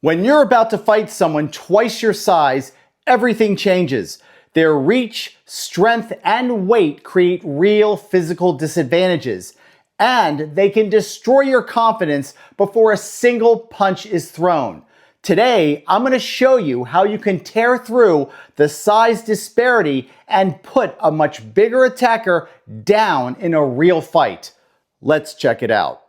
When you're about to fight someone twice your size, everything changes. Their reach, strength, and weight create real physical disadvantages, and they can destroy your confidence before a single punch is thrown. Today, I'm going to show you how you can tear through the size disparity and put a much bigger attacker down in a real fight. Let's check it out.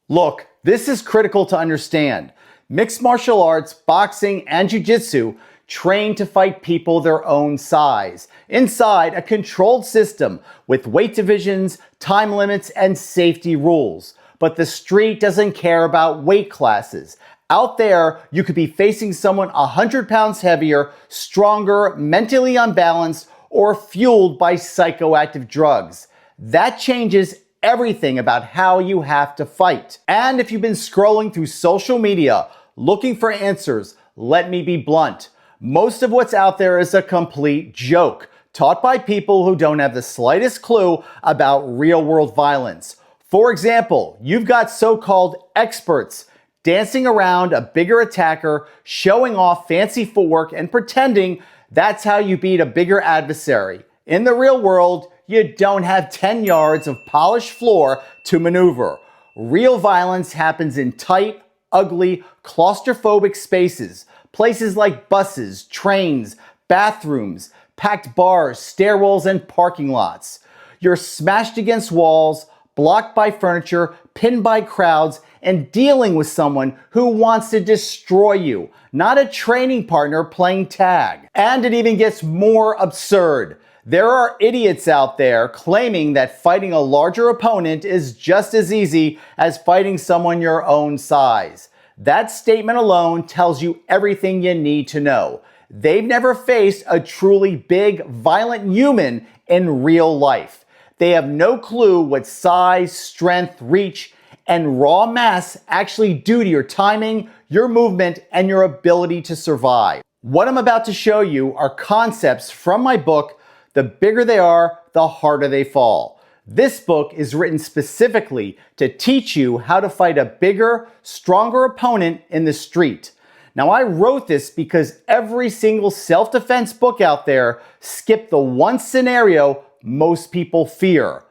Look, this is critical to understand. Mixed martial arts, boxing, and jiu-jitsu train to fight people their own size, inside a controlled system with weight divisions, time limits, and safety rules. But the street doesn't care about weight classes. Out there, you could be facing someone 100 pounds heavier, stronger, mentally unbalanced, or fueled by psychoactive drugs. That changes everything about how you have to fight. And if you've been scrolling through social media looking for answers, let me be blunt. Most of what's out there is a complete joke, taught by people who don't have the slightest clue about real-world violence. For example, you've got so-called experts dancing around a bigger attacker, showing off fancy footwork, and pretending that's how you beat a bigger adversary. In the real world, you don't have 10 yards of polished floor to maneuver. Real violence happens in tight, ugly, claustrophobic spaces. Places like buses, trains, bathrooms, packed bars, stairwells, and parking lots. You're smashed against walls, blocked by furniture, pinned by crowds, and dealing with someone who wants to destroy you, not a training partner playing tag. And it even gets more absurd. There are idiots out there claiming that fighting a larger opponent is just as easy as fighting someone your own size. That statement alone tells you everything you need to know. They've never faced a truly big, violent human in real life. They have no clue what size, strength, reach, and raw mass actually do to your timing, your movement, and your ability to survive. What I'm about to show you are concepts from my book, The Bigger They Are, the Harder They Fall. This book is written specifically to teach you how to fight a bigger, stronger opponent in the street. Now, I wrote this because every single self-defense book out there skipped the one scenario most people fear: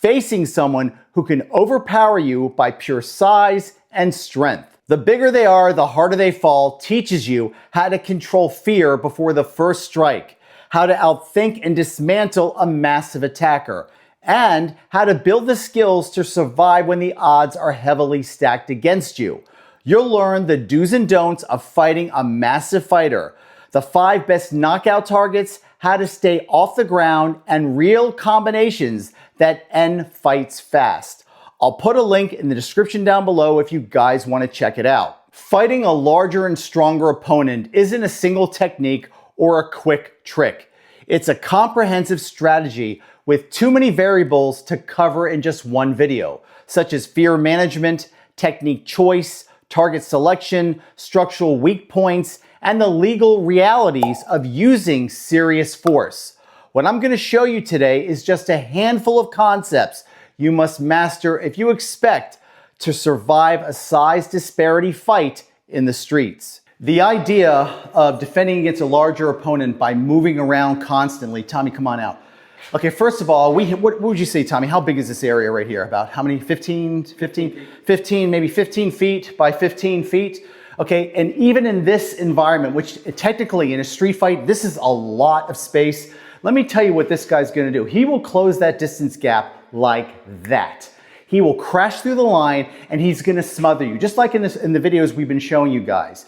facing someone who can overpower you by pure size and strength. The Bigger They Are, the Harder They Fall teaches you how to control fear before the first strike, how to outthink and dismantle a massive attacker, and how to build the skills to survive when the odds are heavily stacked against you. You'll learn the do's and don'ts of fighting a massive fighter, the 5 best knockout targets, how to stay off the ground, and real combinations that end fights fast. I'll put a link in the description down below if you guys want to check it out. Fighting a larger and stronger opponent isn't a single technique or a quick trick. It's a comprehensive strategy with too many variables to cover in just one video, such as fear management, technique choice, target selection, structural weak points, and the legal realities of using serious force. What I'm going to show you today is just a handful of concepts you must master if you expect to survive a size disparity fight in the streets. The idea of defending against a larger opponent by moving around constantly. Tommy, come on out. Okay, first of all, what would you say, Tommy? How big is this area right here? About how many? 15, maybe 15 feet by 15 feet? Okay, and even in this environment, which technically in a street fight, this is a lot of space. Let me tell you what this guy's gonna do. He will close that distance gap like that. He will crash through the line and he's gonna smother you, just like in the videos we've been showing you guys.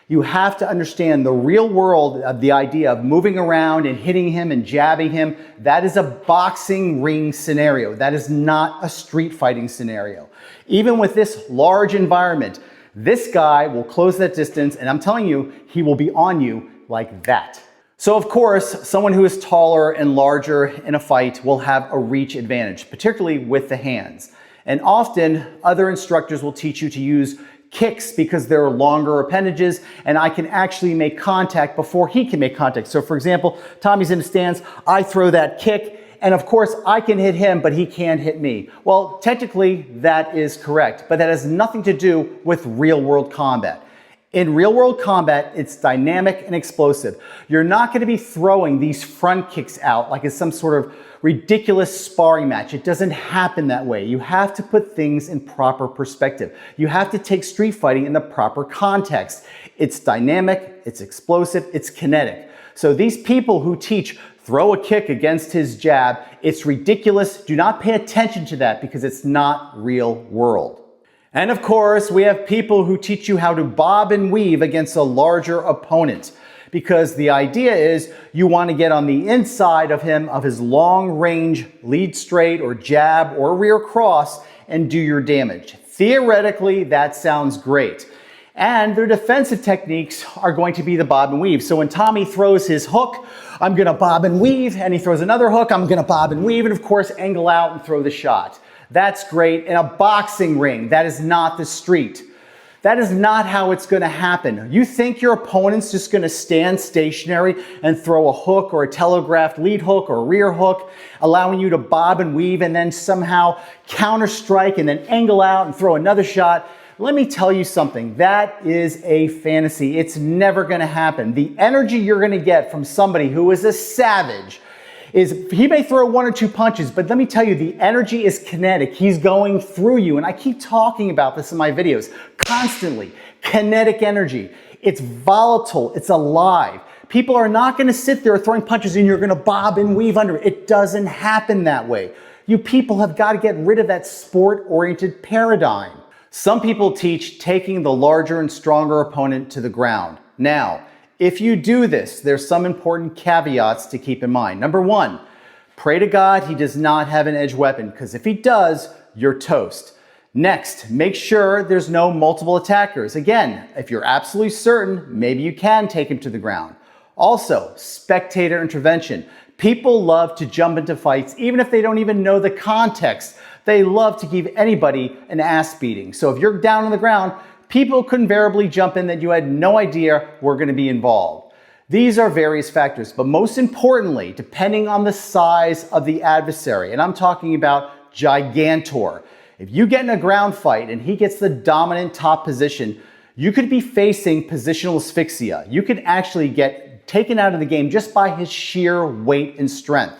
You have to understand the real world of the idea of moving around and hitting him and jabbing him. That is a boxing ring scenario. That is not a street fighting scenario. Even with this large environment, this guy will close that distance, and I'm telling you, he will be on you like that. So of course, someone who is taller and larger in a fight will have a reach advantage, particularly with the hands. And often, other instructors will teach you to use kicks because there are longer appendages, and I can actually make contact before he can make contact. So for example, Tommy's in a stance, I throw that kick, and of course I can hit him, but he can't hit me. Well, technically that is correct, but that has nothing to do with real world combat. In real world combat, it's dynamic and explosive. You're not going to be throwing these front kicks out like it's some sort of ridiculous sparring match. It doesn't happen that way. You have to put things in proper perspective. You have to take street fighting in the proper context. It's dynamic, it's explosive, it's kinetic. So these people who teach throw a kick against his jab, it's ridiculous. Do not pay attention to that because it's not real world. And of course, we have people who teach you how to bob and weave against a larger opponent, because the idea is you want to get on the inside of him, of his long range lead straight or jab or rear cross, and do your damage. Theoretically, that sounds great. And their defensive techniques are going to be the bob and weave. So when Tommy throws his hook, I'm going to bob and weave, and he throws another hook, I'm going to bob and weave, and of course angle out and throw the shot. That's great in a boxing ring. That is not the street. That is not how it's going to happen. You think your opponent's just going to stand stationary and throw a hook or a telegraphed lead hook or a rear hook, allowing you to bob and weave and then somehow counter strike and then angle out and throw another shot? Let me tell you something. That is a fantasy. It's never going to happen. The energy you're going to get from somebody who is a savage is he may throw one or two punches, but let me tell you, the energy is kinetic. He's going through you, and I keep talking about this in my videos constantly. Kinetic energy. It's volatile. It's alive. People are not going to sit there throwing punches and you're going to bob and weave under it. It doesn't happen that way. You people have got to get rid of that sport-oriented paradigm. Some people teach taking the larger and stronger opponent to the ground. Now, if you do this, there's some important caveats to keep in mind. Number one, pray to God he does not have an edge weapon, because if he does, you're toast. Next, make sure there's no multiple attackers. Again, if you're absolutely certain, maybe you can take him to the ground. Also, spectator intervention. People love to jump into fights even if they don't even know the context. They love to give anybody an ass beating. So if you're down on the ground, people could invariably jump in that you had no idea were going to be involved. These are various factors, but most importantly, depending on the size of the adversary, and I'm talking about gigantor. If you get in a ground fight and he gets the dominant top position, you could be facing positional asphyxia. You could actually get taken out of the game just by his sheer weight and strength.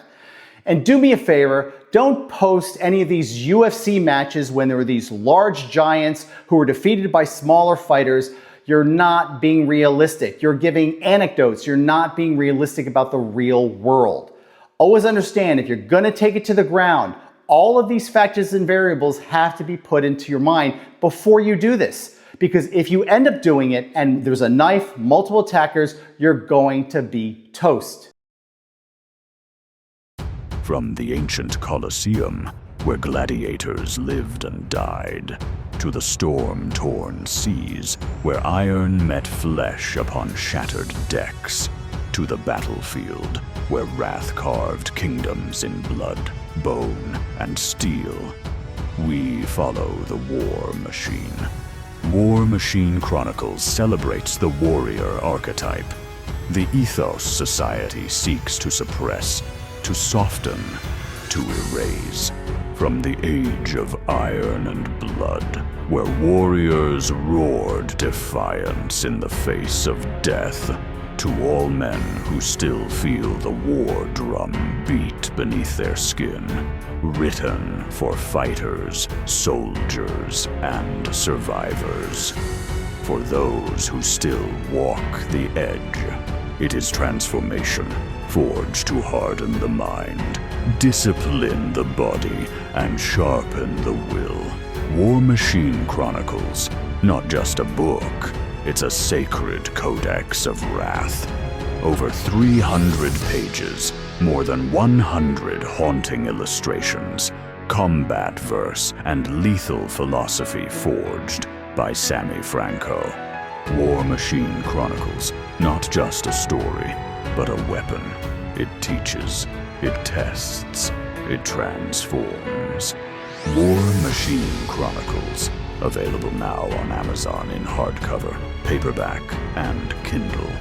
And do me a favor, don't post any of these UFC matches when there were these large giants who were defeated by smaller fighters. You're not being realistic. You're giving anecdotes. You're not being realistic about the real world. Always understand, if you're going to take it to the ground, all of these factors and variables have to be put into your mind before you do this. Because if you end up doing it and there's a knife, multiple attackers, you're going to be toast. From the ancient Colosseum, where gladiators lived and died, to the storm-torn seas, where iron met flesh upon shattered decks, to the battlefield, where wrath carved kingdoms in blood, bone, and steel, we follow the War Machine. War Machine Chronicles celebrates the warrior archetype, the ethos society seeks to suppress, to soften, to erase. From the age of iron and blood, where warriors roared defiance in the face of death, to all men who still feel the war drum beat beneath their skin, written for fighters, soldiers, and survivors. For those who still walk the edge, it is transformation, forged to harden the mind, discipline the body, and sharpen the will. War Machine Chronicles, not just a book, it's a sacred codex of wrath. Over 300 pages, more than 100 haunting illustrations, combat verse, and lethal philosophy forged by Sammy Franco. War Machine Chronicles, not just a story, but a weapon. It teaches, it tests, it transforms. War Machine Chronicles, Available now on Amazon in hardcover, paperback, and Kindle.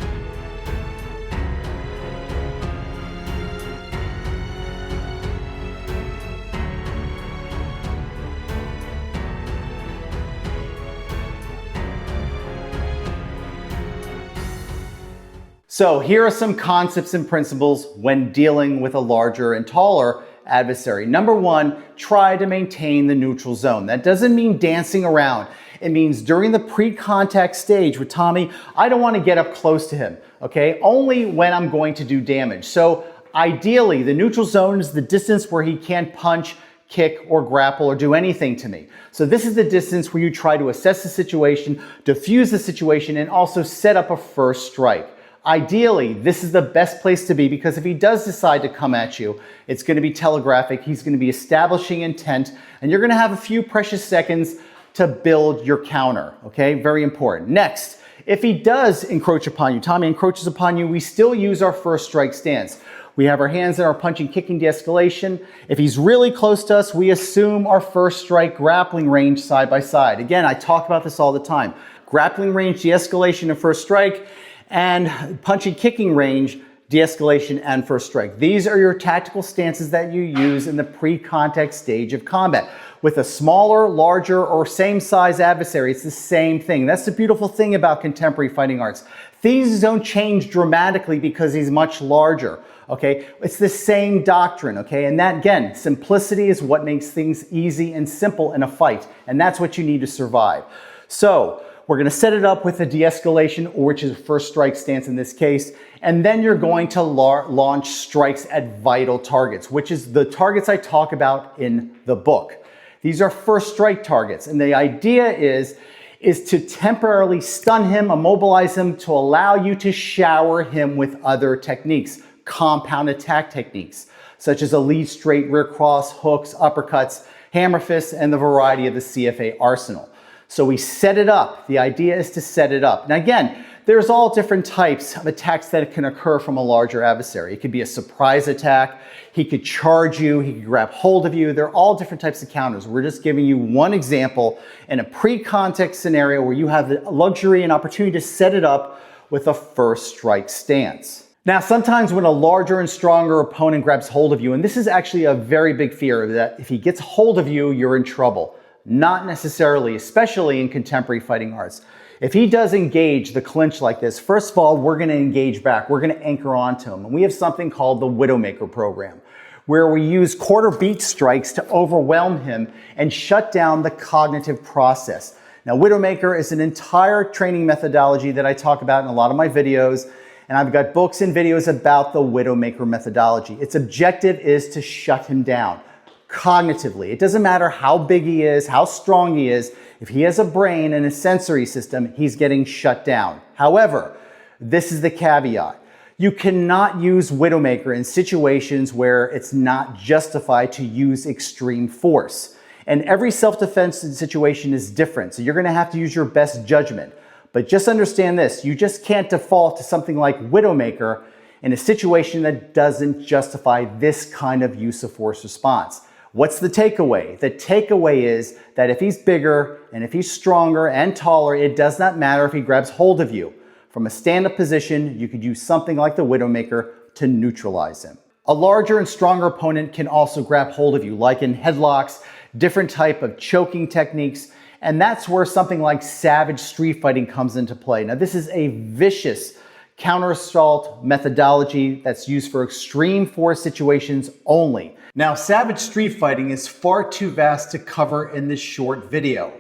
So here are some concepts and principles when dealing with a larger and taller adversary. Number one, try to maintain the neutral zone. That doesn't mean dancing around. It means during the pre-contact stage with Tommy, I don't want to get up close to him, okay? Only when I'm going to do damage. So ideally, the neutral zone is the distance where he can't punch, kick, or grapple, or do anything to me. So this is the distance where you try to assess the situation, diffuse the situation, and also set up a first strike. Ideally, this is the best place to be because if he does decide to come at you, it's going to be telegraphic, he's going to be establishing intent, and you're going to have a few precious seconds to build your counter, okay? Very important. Next, if he does encroach upon you, Tommy encroaches upon you, we still use our first strike stance. We have our hands in our punching, kicking de-escalation. If he's really close to us, we assume our first strike grappling range side by side. Again, I talk about this all the time. Grappling range, de-escalation, and first strike, and punching, kicking range, de-escalation, and first strike. These are your tactical stances that you use in the pre-contact stage of combat. With a smaller, larger, or same size adversary, it's the same thing. That's the beautiful thing about contemporary fighting arts. Things don't change dramatically because he's much larger, okay? It's the same doctrine, okay? And that, again, simplicity is what makes things easy and simple in a fight, and that's what you need to survive. So, we're going to set it up with a de-escalation, which is a first strike stance in this case, and then you're going to launch strikes at vital targets, which is the targets I talk about in the book. These are first strike targets, and the idea is to temporarily stun him, immobilize him, to allow you to shower him with other techniques, compound attack techniques, such as a lead straight, rear cross, hooks, uppercuts, hammer fists, and the variety of the CFA arsenal. So we set it up. The idea is to set it up. Now again, there's all different types of attacks that can occur from a larger adversary. It could be a surprise attack. He could charge you. He could grab hold of you. They're all different types of counters. We're just giving you one example in a pre-contact scenario where you have the luxury and opportunity to set it up with a first strike stance. Now, sometimes when a larger and stronger opponent grabs hold of you, and this is actually a very big fear, that if he gets hold of you, you're in trouble. Not necessarily, especially in contemporary fighting arts. If he does engage the clinch like this, first of all, we're going to engage back. We're going to anchor onto him. And we have something called the Widowmaker program, where we use quarter beat strikes to overwhelm him and shut down the cognitive process. Now, Widowmaker is an entire training methodology that I talk about in a lot of my videos, and I've got books and videos about the Widowmaker methodology. Its objective is to shut him down. Cognitively. It doesn't matter how big he is, how strong he is. If he has a brain and a sensory system, he's getting shut down. However, this is the caveat. You cannot use Widowmaker in situations where it's not justified to use extreme force. And every self-defense situation is different, so you're going to have to use your best judgment. But just understand this, you just can't default to something like Widowmaker in a situation that doesn't justify this kind of use of force response. What's the takeaway? The takeaway is that if he's bigger and if he's stronger and taller, it does not matter if he grabs hold of you. From a stand-up position, you could use something like the Widowmaker to neutralize him. A larger and stronger opponent can also grab hold of you, like in headlocks, different type of choking techniques, and that's where something like savage street fighting comes into play. Now, this is a vicious counter-assault methodology that's used for extreme force situations only. Now, savage street fighting is far too vast to cover in this short video,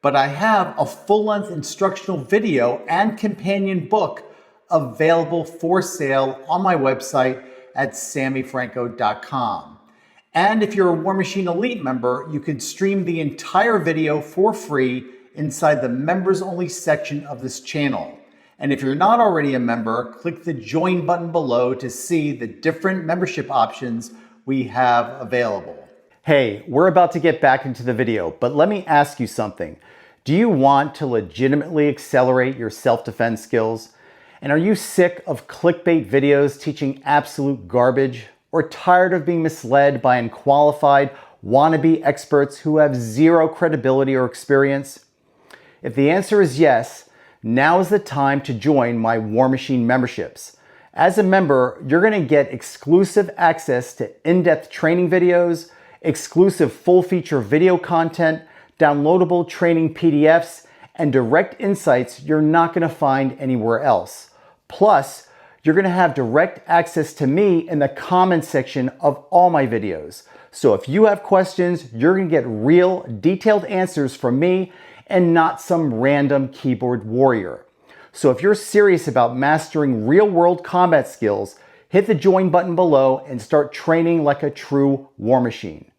but I have a full-length instructional video and companion book available for sale on my website at sammyfranco.com. And if you're a War Machine Elite member, you can stream the entire video for free inside the members only section of this channel. And if you're not already a member, click the join button below to see the different membership options we have available. Hey, we're about to get back into the video, but let me ask you something. Do you want to legitimately accelerate your self-defense skills? And are you sick of clickbait videos teaching absolute garbage? Or tired of being misled by unqualified wannabe experts who have zero credibility or experience? If the answer is yes, now is the time to join my War Machine memberships. As a member, you're going to get exclusive access to in-depth training videos, exclusive full-feature video content, downloadable training PDFs, and direct insights you're not going to find anywhere else. Plus, you're going to have direct access to me in the comments section of all my videos. So if you have questions, you're going to get real, detailed answers from me and not some random keyboard warrior. So if you're serious about mastering real-world combat skills, hit the join button below and start training like a true war machine.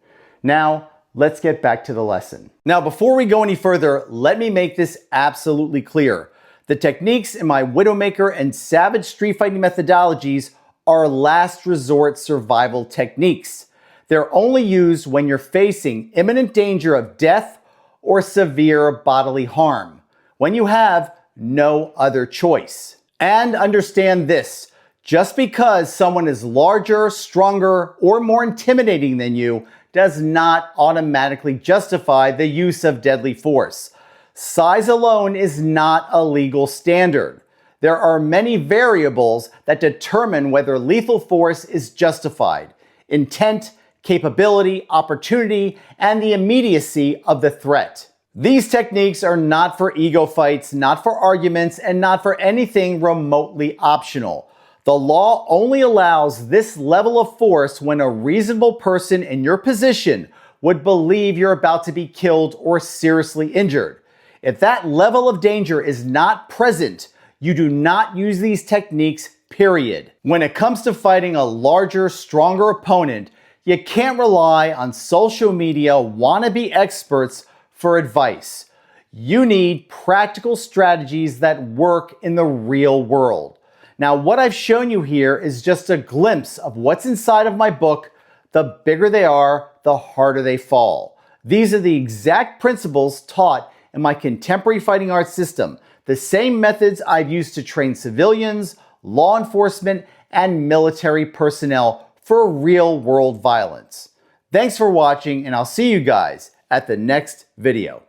Now, let's get back to the lesson. Now, before we go any further, let me make this absolutely clear. The techniques in my Widowmaker and Savage street fighting methodologies are last resort survival techniques. They're only used when you're facing imminent danger of death or severe bodily harm, when you have no other choice. And understand this, just because someone is larger, stronger, or more intimidating than you does not automatically justify the use of deadly force. Size alone is not a legal standard. There are many variables that determine whether lethal force is justified: intent, capability, opportunity, and the immediacy of the threat. These techniques are not for ego fights, not for arguments, and not for anything remotely optional. The law only allows this level of force when a reasonable person in your position would believe you're about to be killed or seriously injured. If that level of danger is not present, you do not use these techniques, period. When it comes to fighting a larger, stronger opponent, you can't rely on social media wannabe experts for advice. You need practical strategies that work in the real world. Now, what I've shown you here is just a glimpse of what's inside of my book. The bigger they are, the harder they fall. These are the exact principles taught in my contemporary fighting arts system, the same methods I've used to train civilians, law enforcement, and military personnel for real world violence. Thanks for watching, and I'll see you guys at the next video.